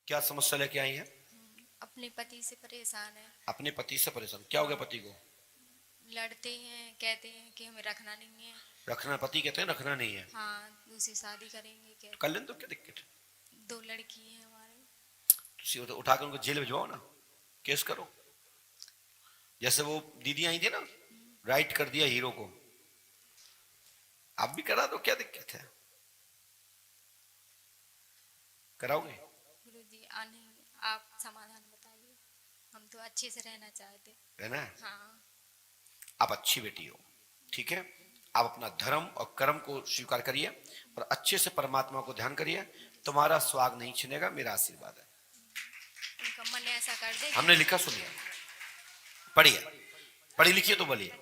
क्या समस्या लेके आई है? अपने पति से परेशान है। अपने पति से परेशान, क्या हो गया पति को? लड़ते हैं, कहते हैं कि हमें रखना नहीं है। रखना, पति कहते हैं रखना नहीं है। हाँ, दूसरी शादी करेंगे कहते। कर लें तो क्या दिक्कत है? 2 लड़की हैं हमारे। तो उठा कर उनको जेल भिजवाओ ना, केस करो। जैसे वो दीदी आई थी ना, राइट कर दिया हीरो को, आप भी करा दो, क्या दिक्कत है? कराओगे? गुरुजी आने, आप समाधान बताइए, हम तो अच्छे से रहना चाहते। रहना है? हाँ। आप अच्छी बेटी हो, ठीक है। आप अपना धर्म और कर्म को स्वीकार करिए और अच्छे से परमात्मा को ध्यान करिए, तुम्हारा स्वाग नहीं छिनेगा, मेरा आशीर्वाद है। उनका मन ऐसा कर दे। हमने लिखा, सुनिए, पढ़िए, पढ़ी लिखिए तो बोलिए,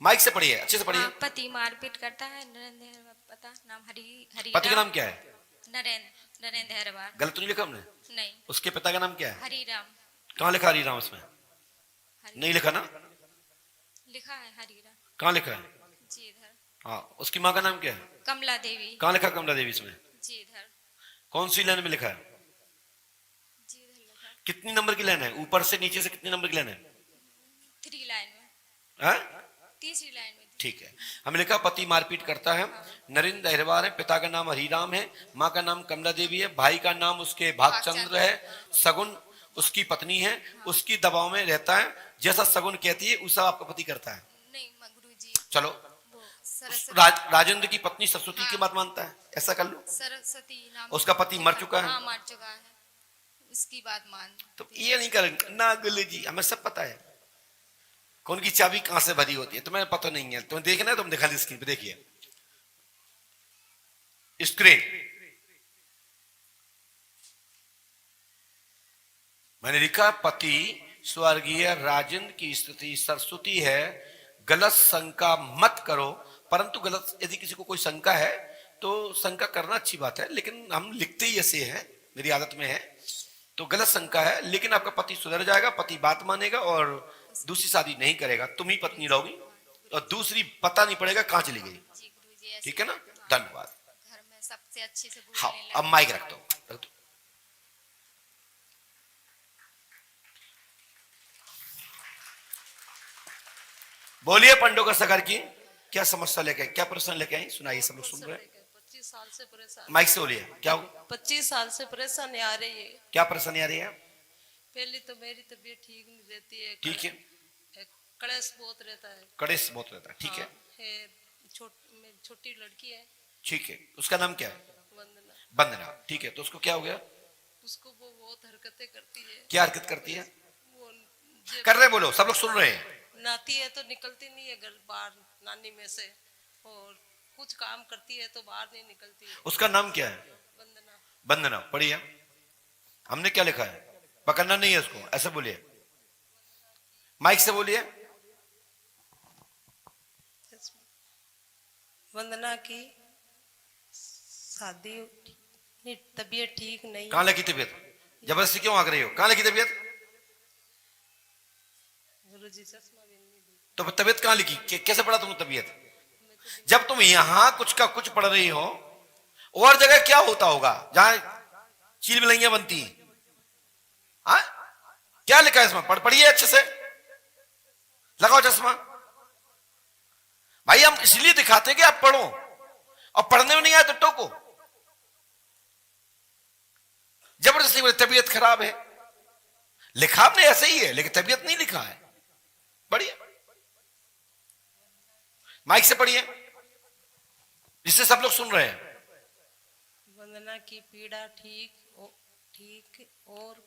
माइक से पढ़िए, अच्छे से पढ़िए। पति मारपीट करता है। नरेंद्र, पता नाम हरी। पति का नाम क्या है? नरेंद्र हैरवार। गलत तो नहीं लिखा हमने? नहीं। उसके पिता का नाम क्या है? हरिराम। कहाँ लिखा हरिराम? इसमें नहीं लिखा ना? लिखा है हरिराम। कहाँ लिखा है? जी इधर। हाँ, उसकी माँ का नाम क्या है? कमला देवी। कहाँ लिखा कमला देवी इसमें? जी इधर। कौन सी लाइन में लिखा है? जी इधर लिखा। कितनी नंबर की लाइन है? ऊपर से नीचे से कितनी नंबर की लाइन है? 3 लाइन में। हाँ? 3री लाइन में। ठीक है, हमें लिखा पति मारपीट करता है। नरेंद्र अहिरवार है, पिता का नाम हरिराम है, माँ का नाम कमला देवी है, भाई का नाम उसके भागचंद्र है, सगुन उसकी पत्नी है, उसकी दबाव में रहता है, जैसा सगुन कहती है वैसा आपका पति करता है। नहीं गुरुजी। चलो, राजेंद्र की पत्नी सरस्वती की बात मानता है, ऐसा कर लो। सरस्वती नाम उसका पति मर चुका है। हाँ, मर चुका है, उसकी बात मान। तो ये नहीं करेंगे ना गुल्लू जी, हमें सब पता है कौन की चाबी कहां से भरी होती है, तुम्हें पता नहीं है। तुम्हें देखना है, तुम दिखा दी स्क्रीन पे, देखिए स्क्रीन। मैंने लिखा पति स्वर्गीय राजेंद्र की स्थिति सरस्वती है, गलत शंका मत करो। परंतु गलत यदि किसी को कोई शंका है तो शंका करना अच्छी बात है, लेकिन हम लिखते ही ऐसे हैं, मेरी आदत में है। तो गलत शंका है, लेकिन आपका पति सुधर जाएगा, पति बात मानेगा और दूसरी शादी नहीं करेगा, तुम ही पत्नी रहोगी और दूसरी पता नहीं पड़ेगा कहां चली गई। ठीक है ना? धन्यवाद। घर में सबसे अच्छे से हाँ, अब माइक रख दो, रख दो। बोलिए पंडोकर सगर की क्या समस्या लेके, क्या प्रश्न लेके आई, सुनाइए, सब लोग सुन रहे हैं। 25 साल से परेशान। माइक से बोलिए, क्या 25 साल से परेशानी आ रही है। क्या परेशानी आ रही है? पहले तो मेरी तबीयत ठीक नहीं रहती है। ठीक है। कलेश बहुत रहता है। कलेश बहुत रहता है, ठीक है। छोटी लड़की है। ठीक है, उसका नाम क्या है? वंदना। वंदना, ठीक है। तो उसको क्या हो गया? उसको वो बहुत हरकतें करती है। क्या हरकत करती है? वो कर रहे, बोलो, सब लोग सुन रहे हैं। नाती है तो निकलती नहीं है घर बाहर नानी में से, और कुछ काम करती है तो बाहर नहीं निकलती है। उसका नाम क्या है? वंदना। वंदना, पढ़िए। हमने क्या लिखा है? पकड़ना नहीं है उसको, ऐसे बोलिए, माइक से बोलिए। वंदना की शादी, तबीयत ठीक नहीं। कहाँ लगी तबीयत? जबरदस्ती क्यों आग रही हो? कहाँ लगी तबीयत? गुरुजी चश्मा भी नहीं दी। तो तबीयत कहाँ लिखी? कैसे पढ़ा तुमने तबीयत? जब तुम यहां कुछ का कुछ पढ़ रही हो, और जगह क्या होता होगा जहां चील बिलैया बनती हैं? क्या लिखा है इसमें? पढ़िए अच्छे से, लगाओ चश्मा। भाई हम इसलिए दिखाते कि आप पढ़ो, और पढ़ने में नहीं आए तो टोको। जबरदस्ती बोले तबीयत खराब है, लिखा आपने ऐसे ही है लेकिन तबीयत नहीं लिखा है। पढ़िए, माइक से पढ़िए, जिससे सब लोग सुन रहे हैं। वंदना की पीड़ा ठीक और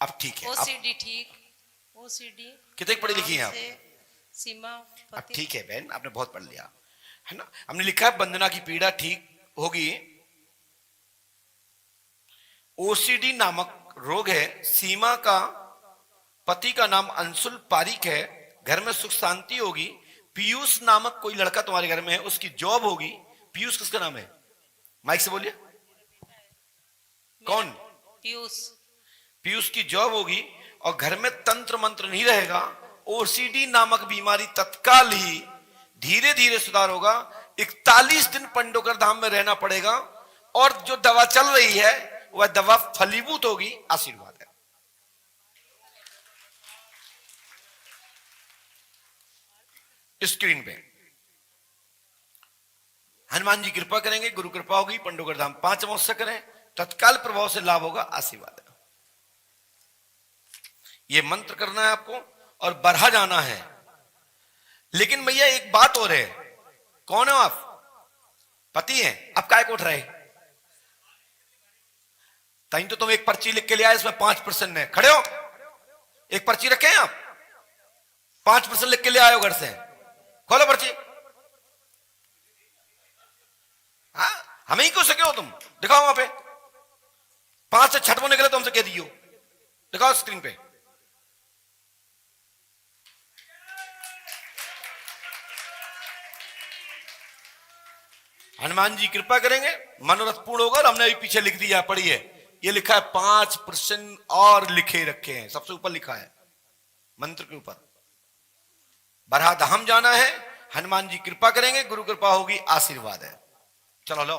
अब ठीक है, ओसीडी ठीक, ओसीडी कितने पढ़ी लिखी है आप? सीमा। अब ठीक है बहन, आपने बहुत पढ़ लिया है ना। हमने लिखा है वंदना की पीड़ा ठीक होगी, ओसीडी नामक रोग है, सीमा का पति का नाम अंशुल पारिक है, घर में सुख शांति होगी, पीयूष नामक कोई लड़का तुम्हारे घर में है, उसकी जॉब होगी। पीयूष किसका नाम है? माइक से बोलिए, कौन? पीयूष। पीयूष की जॉब होगी और घर में तंत्र मंत्र नहीं रहेगा। ओसीडी नामक बीमारी तत्काल ही धीरे धीरे सुधार होगा। 41 दिन पंडोकर धाम में रहना पड़ेगा, और जो दवा चल रही है वह दवा फलीभूत होगी, आशीर्वाद है। स्क्रीन पे हनुमान जी कृपा करेंगे, गुरु कृपा होगी, पंडोगर धाम 5 अमावस्या करें, तत्काल प्रभाव से लाभ होगा, आशीर्वाद है। ये मंत्र करना है आपको और बढ़ा जाना है। लेकिन भैया एक बात और है, कौन हो आप? पति हैं, अब काय को उठ रहे? ताई तो तुम एक पर्ची लिख के ले आए, इसमें 5% है। खड़े हो, एक पर्ची रखे हैं आप, 5% लिख के ले आए हो घर से, खोलो पर्ची। हाँ, हमें ही क्यों सके हो तुम? दिखाओ वहां पे, 5 से छठवों निकले तो हमसे कह दियो, दिखाओ स्क्रीन पे। हनुमान जी कृपा करेंगे, मनोरथ पूर्ण होगा। और हमने अभी पीछे लिख दिया, पढ़िए, ये लिखा है 5% और लिखे रखे हैं, सबसे ऊपर लिखा है मंत्र के ऊपर। बरहा धाम जाना है, हनुमान जी कृपा करेंगे, गुरु कृपा होगी, आशीर्वाद है। चलो लो।